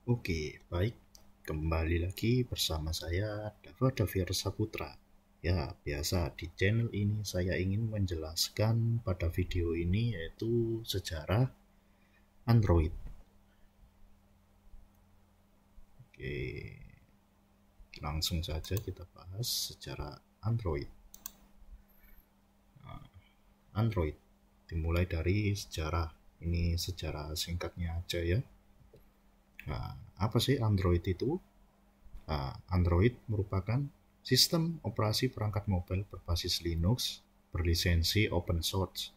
Oke, baik. Kembali lagi bersama saya, Dava Davir Saputra. Ya, biasa di channel ini saya ingin menjelaskan pada video ini yaitu sejarah Android. Oke, langsung saja kita bahas sejarah Android. Android dimulai dari sejarah. Ini sejarah singkatnya aja ya. Nah, apa sih Android itu? Android merupakan sistem operasi perangkat mobile berbasis Linux berlisensi open source.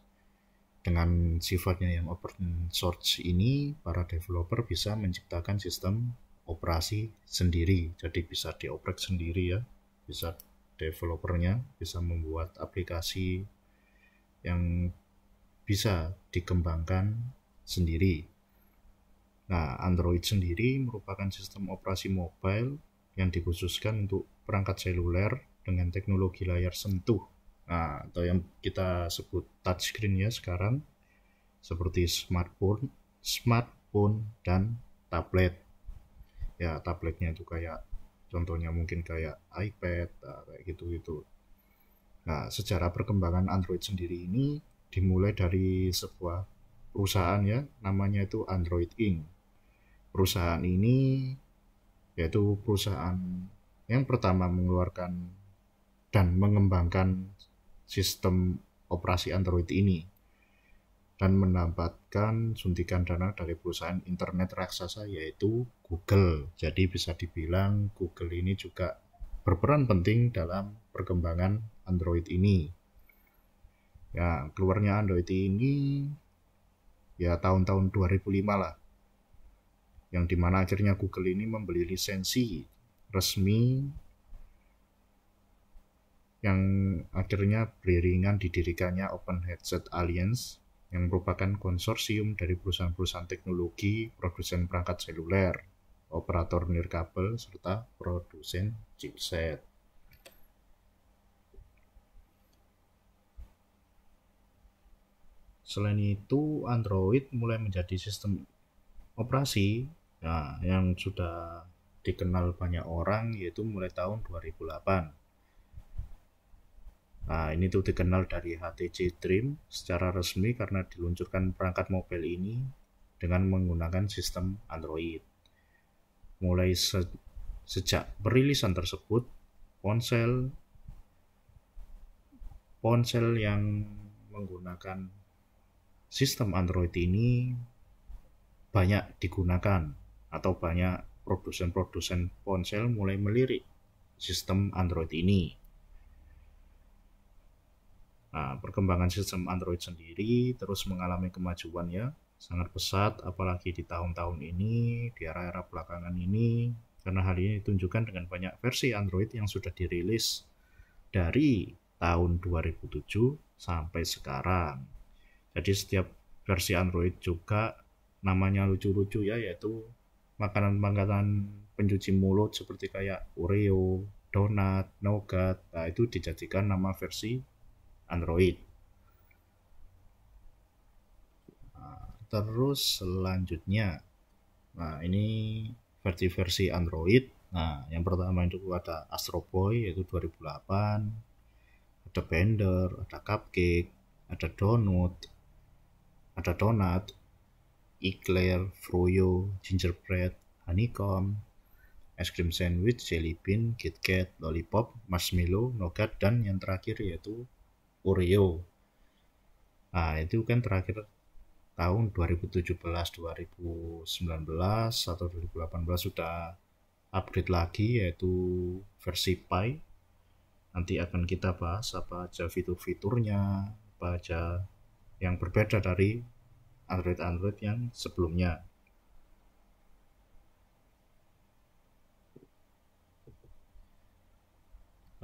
Dengan sifatnya yang open source ini, para developer bisa menciptakan sistem operasi sendiri. Jadi bisa dioprek sendiri ya. Bisa developernya bisa membuat aplikasi yang bisa dikembangkan sendiri. Nah, Android sendiri merupakan sistem operasi mobile yang dikhususkan untuk perangkat seluler dengan teknologi layar sentuh. Nah, atau yang kita sebut touchscreen ya sekarang, seperti smartphone dan tablet. Ya, tabletnya itu kayak contohnya mungkin kayak iPad, kayak gitu-gitu. Nah, sejarah perkembangan Android sendiri ini dimulai dari sebuah perusahaan ya, namanya itu Android Inc. Perusahaan ini yaitu perusahaan yang pertama mengeluarkan dan mengembangkan sistem operasi Android ini dan mendapatkan suntikan dana dari perusahaan internet raksasa yaitu Google. Jadi bisa dibilang Google ini juga berperan penting dalam perkembangan Android ini. Ya, keluarnya Android ini ya tahun-tahun 2005 lah. Yang dimana akhirnya Google ini membeli lisensi resmi yang akhirnya beriringan didirikannya Open Headset Alliance yang merupakan konsorsium dari perusahaan-perusahaan teknologi, produsen perangkat seluler, operator nirkabel, serta produsen chipset. Selain itu, Android mulai menjadi sistem operasi yang sudah dikenal banyak orang yaitu mulai tahun 2008. Nah, ini tuh dikenal dari HTC Dream secara resmi karena diluncurkan perangkat mobile ini dengan menggunakan sistem Android. Mulai sejak perilisan tersebut, ponsel yang menggunakan sistem Android ini banyak digunakan atau banyak produsen-produsen ponsel mulai melirik sistem Android ini. Nah, perkembangan sistem Android sendiri terus mengalami kemajuan ya, sangat pesat apalagi di tahun-tahun ini, di era-era belakangan ini, karena hal ini ditunjukkan dengan banyak versi Android yang sudah dirilis dari tahun 2007 sampai sekarang. Jadi setiap versi Android juga namanya lucu-lucu ya, yaitu makanan-makanan pencuci mulut seperti kayak Oreo, donat, nougat. Nah, itu dijadikan nama versi Android. Nah, terus selanjutnya, nah ini versi-versi Android. Nah, yang pertama itu ada Astro Boy yaitu 2008, ada Blender, ada Cupcake, ada Donut, Eclair, Froyo, Gingerbread, Honeycomb, es krim sandwich, jelly bean, KitKat, lollipop, marshmallow, nougat, dan yang terakhir yaitu Oreo. Nah, itu kan terakhir tahun 2017, 2019 atau 2018 sudah upgrade lagi yaitu versi Pi. Nanti akan kita bahas apa aja fitur-fiturnya, apa aja yang berbeda dari Android yang sebelumnya.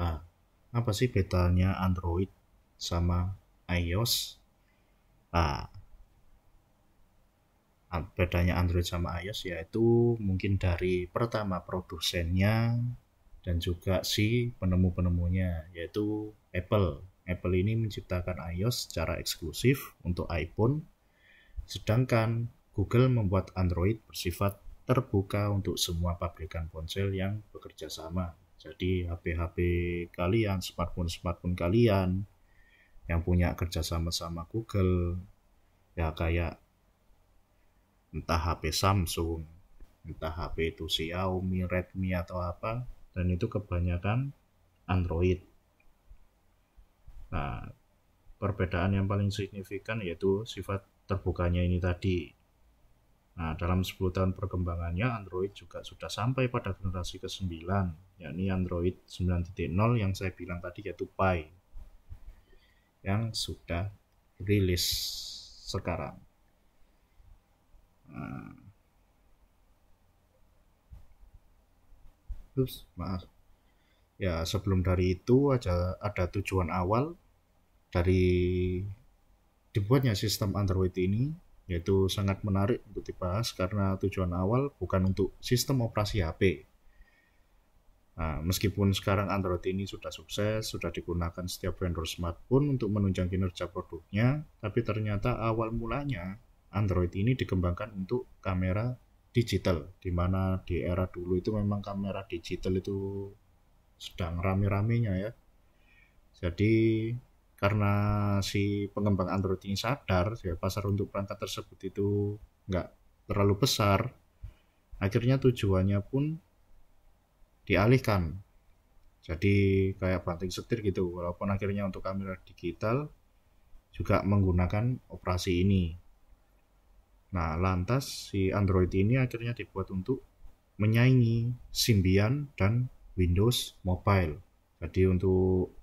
Nah, apa sih bedanya Android sama iOS? Nah, bedanya Android sama iOS yaitu mungkin dari pertama produsennya dan juga si penemu-penemunya yaitu Apple. Apple ini menciptakan iOS secara eksklusif untuk iPhone, sedangkan Google membuat Android bersifat terbuka untuk semua pabrikan ponsel yang bekerja sama. Jadi HP-HP kalian, smartphone kalian yang punya kerjasama sama Google, ya kayak entah HP Samsung, entah HP itu Xiaomi, Redmi atau apa, dan itu kebanyakan Android. Nah, perbedaan yang paling signifikan yaitu sifat terbukanya ini tadi. Nah, dalam 10 tahun perkembangannya, Android juga sudah sampai pada generasi ke-9, yakni Android 9.0 yang saya bilang tadi, yaitu Pie, yang sudah rilis sekarang. Nah, maaf. Ya, sebelum dari itu ada tujuan awal dari dibuatnya sistem Android ini, yaitu sangat menarik untuk dibahas karena tujuan awal bukan untuk sistem operasi HP. Nah, meskipun sekarang Android ini sudah sukses, sudah digunakan setiap vendor smartphone untuk menunjang kinerja produknya, tapi ternyata awal mulanya Android ini dikembangkan untuk kamera digital, di mana di era dulu itu memang kamera digital itu sedang rame-ramenya ya. Jadi karena si pengembang Android ini sadar ya pasar untuk perangkat tersebut itu nggak terlalu besar, akhirnya tujuannya pun dialihkan. Jadi kayak banting setir gitu, walaupun akhirnya untuk kamera digital juga menggunakan operasi ini. Nah, lantas si Android ini akhirnya dibuat untuk menyaingi Symbian dan Windows Mobile. Jadi untuk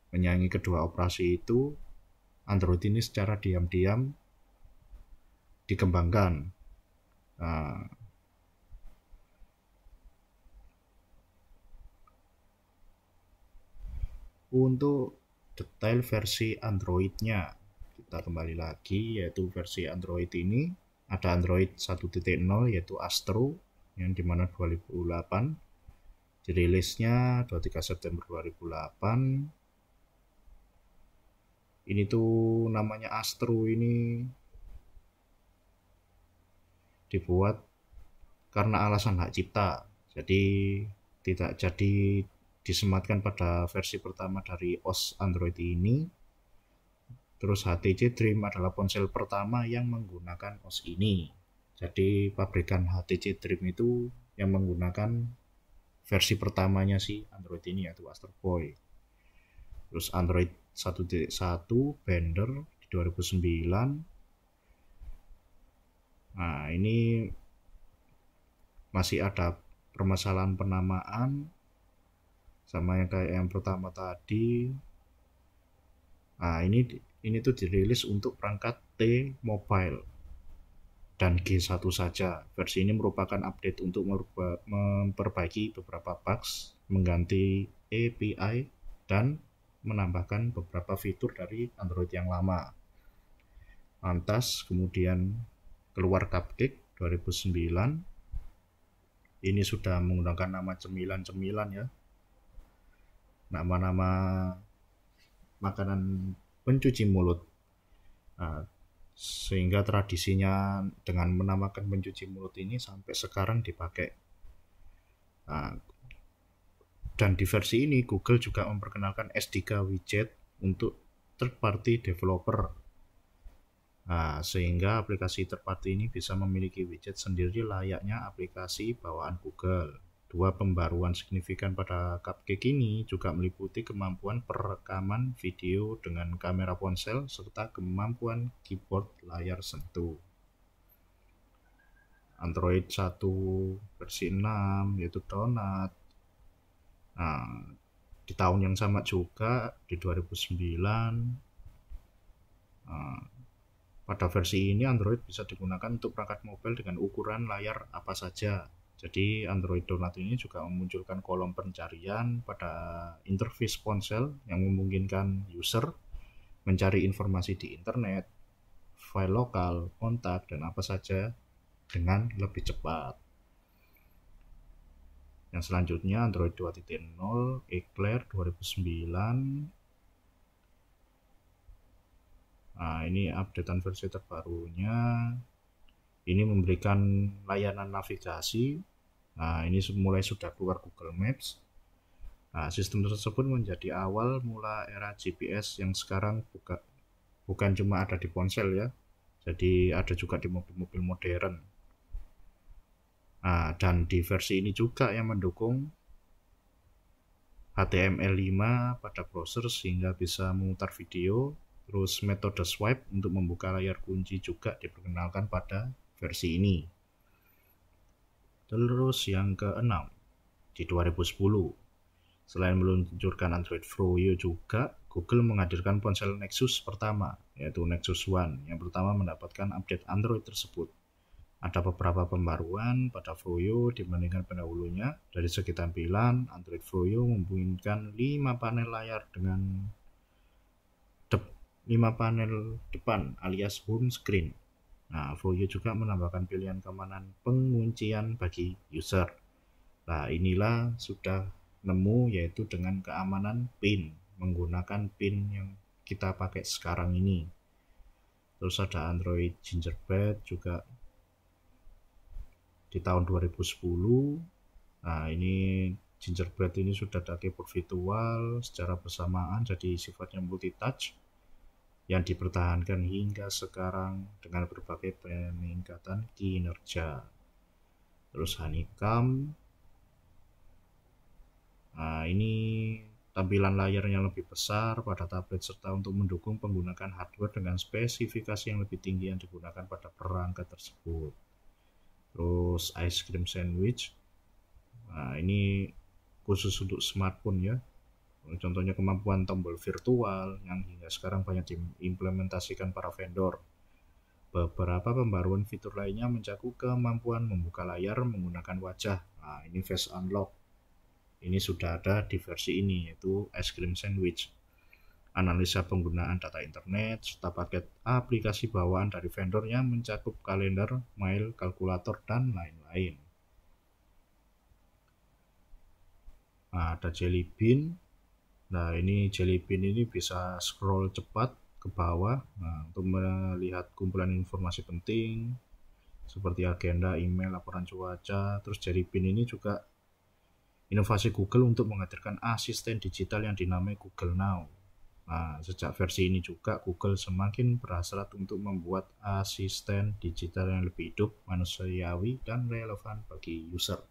menyaingi kedua operasi itu, Android ini secara diam-diam dikembangkan. Nah, untuk detail versi Android-nya, kita kembali lagi, yaitu versi Android ini ada Android 1.0 yaitu Astro yang dimana 2008, dirilisnya 23 September 2008. Ini tuh namanya Astro ini dibuat karena alasan hak cipta, jadi tidak jadi disematkan pada versi pertama dari OS Android ini. Terus HTC Dream adalah ponsel pertama yang menggunakan OS ini. Jadi pabrikan HTC Dream itu yang menggunakan versi pertamanya si Android ini yaitu Astro Boy. Terus Android 1.1 Bender di 2009. Nah, ini masih ada permasalahan penamaan sama yang kayak yang pertama tadi. Nah, ini tuh dirilis untuk perangkat T-Mobile dan G1 saja. Versi ini merupakan update untuk memperbaiki beberapa bugs, mengganti API, dan menambahkan beberapa fitur dari Android yang lama. Lantas kemudian keluar Cupcake 2009. Ini sudah menggunakan nama cemilan-cemilan ya. Nama-nama makanan pencuci mulut. Nah, sehingga tradisinya dengan menamakan pencuci mulut ini sampai sekarang dipakai. Nah, dan di versi ini Google juga memperkenalkan SDK widget untuk third party developer. Nah, sehingga aplikasi third party ini bisa memiliki widget sendiri layaknya aplikasi bawaan Google. Dua pembaruan signifikan pada Cupcake ini juga meliputi kemampuan perekaman video dengan kamera ponsel serta kemampuan keyboard layar sentuh. Android 1 versi 6 yaitu Donut. Nah, di tahun yang sama juga di 2009, pada versi ini Android bisa digunakan untuk perangkat mobile dengan ukuran layar apa saja. Jadi Android Donut ini juga memunculkan kolom pencarian pada interface ponsel yang memungkinkan user mencari informasi di internet, file lokal, kontak, dan apa saja dengan lebih cepat. Yang selanjutnya Android 2.0 Eclair 2009. Nah, ini updatean versi terbarunya. Ini memberikan layanan navigasi. Nah, ini mulai sudah keluar Google Maps. Nah, sistem tersebut menjadi awal mula era GPS yang sekarang bukan cuma ada di ponsel ya, jadi ada juga di mobil-mobil modern. Nah, dan di versi ini juga yang mendukung HTML5 pada browser sehingga bisa memutar video. Terus metode swipe untuk membuka layar kunci juga diperkenalkan pada versi ini. Terus yang keenam, di 2010, selain meluncurkan Android Froyo juga, Google menghadirkan ponsel Nexus pertama, yaitu Nexus One, yang pertama mendapatkan update Android tersebut. Ada beberapa pembaruan pada Froyo dibandingkan pendahulunya. Dari segi tampilan, Android Froyo mempunyai 5 panel layar dengan 5 panel depan alias home screen. Nah, Froyo juga menambahkan pilihan keamanan penguncian bagi user. Nah, inilah sudah nemu yaitu dengan keamanan PIN, menggunakan PIN yang kita pakai sekarang ini. Terus ada Android Gingerbread juga di tahun 2010. Nah, ini Gingerbread ini sudah ada keyboard virtual secara bersamaan, jadi sifatnya multitouch yang dipertahankan hingga sekarang dengan berbagai peningkatan kinerja. Terus Honeycomb. Nah, ini tampilan layar yang lebih besar pada tablet serta untuk mendukung penggunaan hardware dengan spesifikasi yang lebih tinggi yang digunakan pada perangkat tersebut. Terus ice cream sandwich. Nah, ini khusus untuk smartphone ya. Contohnya kemampuan tombol virtual yang hingga sekarang banyak diimplementasikan para vendor. Beberapa pembaruan fitur lainnya mencakup kemampuan membuka layar menggunakan wajah. Nah, ini face unlock. Ini sudah ada di versi ini, yaitu ice cream sandwich. Analisa penggunaan data internet, serta paket aplikasi bawaan dari vendor yang mencakup kalender, mail, kalkulator, dan lain-lain. Nah, ada Jelly Bean. Nah, ini Jelly Bean ini bisa scroll cepat ke bawah untuk melihat kumpulan informasi penting seperti agenda, email, laporan cuaca. Terus Jelly Bean ini juga inovasi Google untuk menghadirkan asisten digital yang dinamai Google Now. Nah, sejak versi ini juga Google semakin berhasrat untuk membuat asisten digital yang lebih hidup, manusiawi, dan relevan bagi user.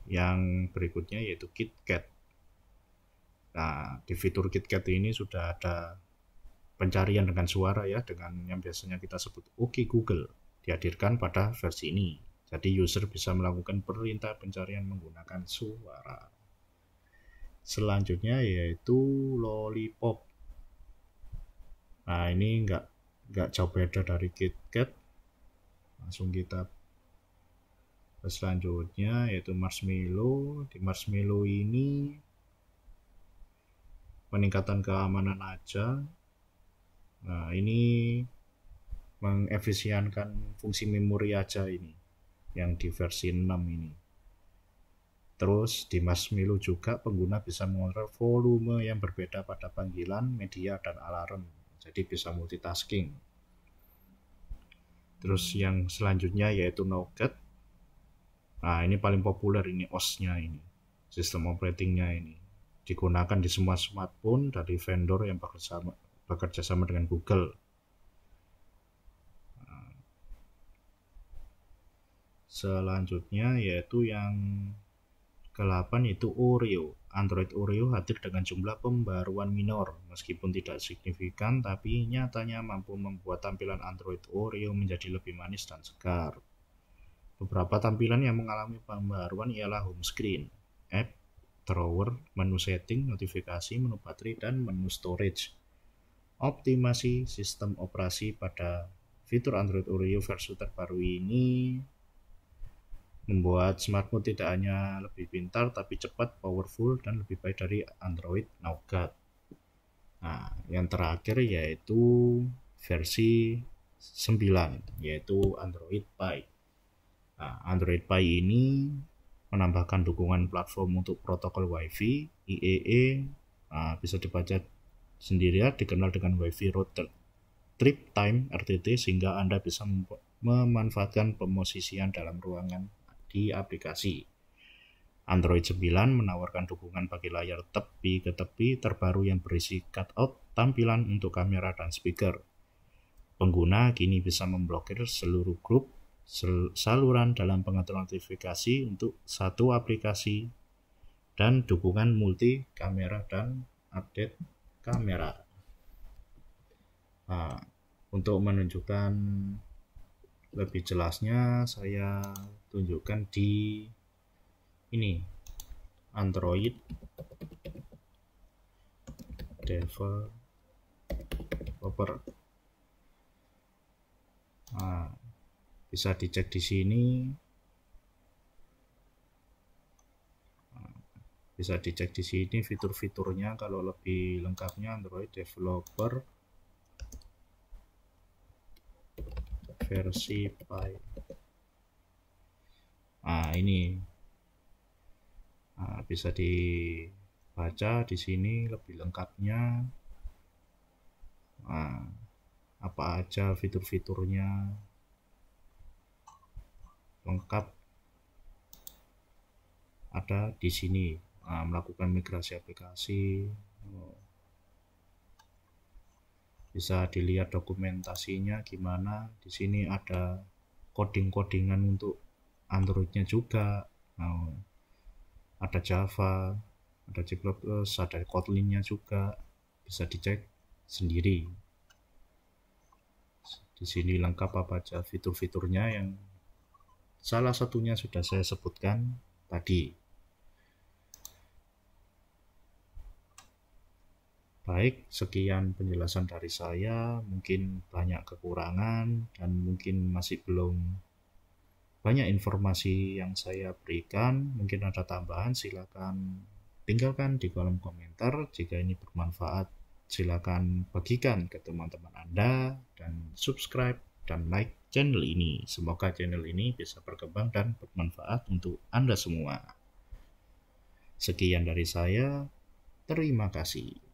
Yang berikutnya yaitu KitKat. Nah, di fitur KitKat ini sudah ada pencarian dengan suara ya, dengan yang biasanya kita sebut OK Google, dihadirkan pada versi ini. Jadi user bisa melakukan perintah pencarian menggunakan suara. Selanjutnya yaitu Lollipop. Nah, ini nggak jauh beda dari KitKat. Langsung kita ke selanjutnya yaitu Marshmallow. Di Marshmallow ini peningkatan keamanan aja. Nah, ini mengefisienkan fungsi memori aja ini yang di versi 6 ini. Terus di Marshmallow juga pengguna bisa mengontrol volume yang berbeda pada panggilan, media, dan alarm. Jadi bisa multitasking. Terus yang selanjutnya yaitu Nougat. Nah, ini paling populer ini OS-nya ini. Sistem operatingnya ini. Digunakan di semua smartphone dari vendor yang bekerja sama dengan Google. Selanjutnya yaitu yang ke-8 yaitu Oreo. Android Oreo hadir dengan jumlah pembaruan minor, meskipun tidak signifikan, tapi nyatanya mampu membuat tampilan Android Oreo menjadi lebih manis dan segar. Beberapa tampilan yang mengalami pembaruan ialah home screen, app, drawer, menu setting, notifikasi, menu baterai, dan menu storage. Optimasi sistem operasi pada fitur Android Oreo versi terbaru ini membuat smartphone tidak hanya lebih pintar tapi cepat, powerful, dan lebih baik dari Android Nougat. Nah, yang terakhir yaitu versi 9 yaitu Android Pie. Nah, Android Pie ini menambahkan dukungan platform untuk protokol Wi-Fi, IEE, bisa dibaca sendiri ya, dikenal dengan Wi-Fi router. trip time RTT sehingga Anda bisa memanfaatkan pemosisian dalam ruangan di aplikasi. Android 9 menawarkan dukungan bagi layar tepi ke tepi terbaru yang berisi cutout tampilan untuk kamera dan speaker. Pengguna kini bisa memblokir seluruh grup saluran dalam pengaturan notifikasi untuk satu aplikasi dan dukungan multi kamera dan update kamera. Nah, untuk menunjukkan lebih jelasnya saya tunjukkan di ini Android Developer. Nah, bisa dicek di sini. Bisa dicek di sini fitur-fiturnya kalau lebih lengkapnya Android Developer versi Pi. Nah, ini bisa dibaca di sini lebih lengkapnya. Nah, apa aja fitur-fiturnya lengkap ada di sini. Melakukan migrasi aplikasi, bisa dilihat dokumentasinya gimana. Di sini ada coding-codingan untuk Androidnya juga. Ada Java, ada C++, ada Kotlin-nya juga, bisa dicek sendiri. Di sini lengkap apa aja fitur-fiturnya yang salah satunya sudah saya sebutkan tadi. Baik, sekian penjelasan dari saya. Mungkin banyak kekurangan dan mungkin masih belum banyak informasi yang saya berikan. Mungkin ada tambahan, silakan tinggalkan di kolom komentar. Jika ini bermanfaat, silakan bagikan ke teman-teman Anda dan subscribe dan like channel ini. Semoga channel ini bisa berkembang dan bermanfaat untuk Anda semua. Sekian dari saya. Terima kasih.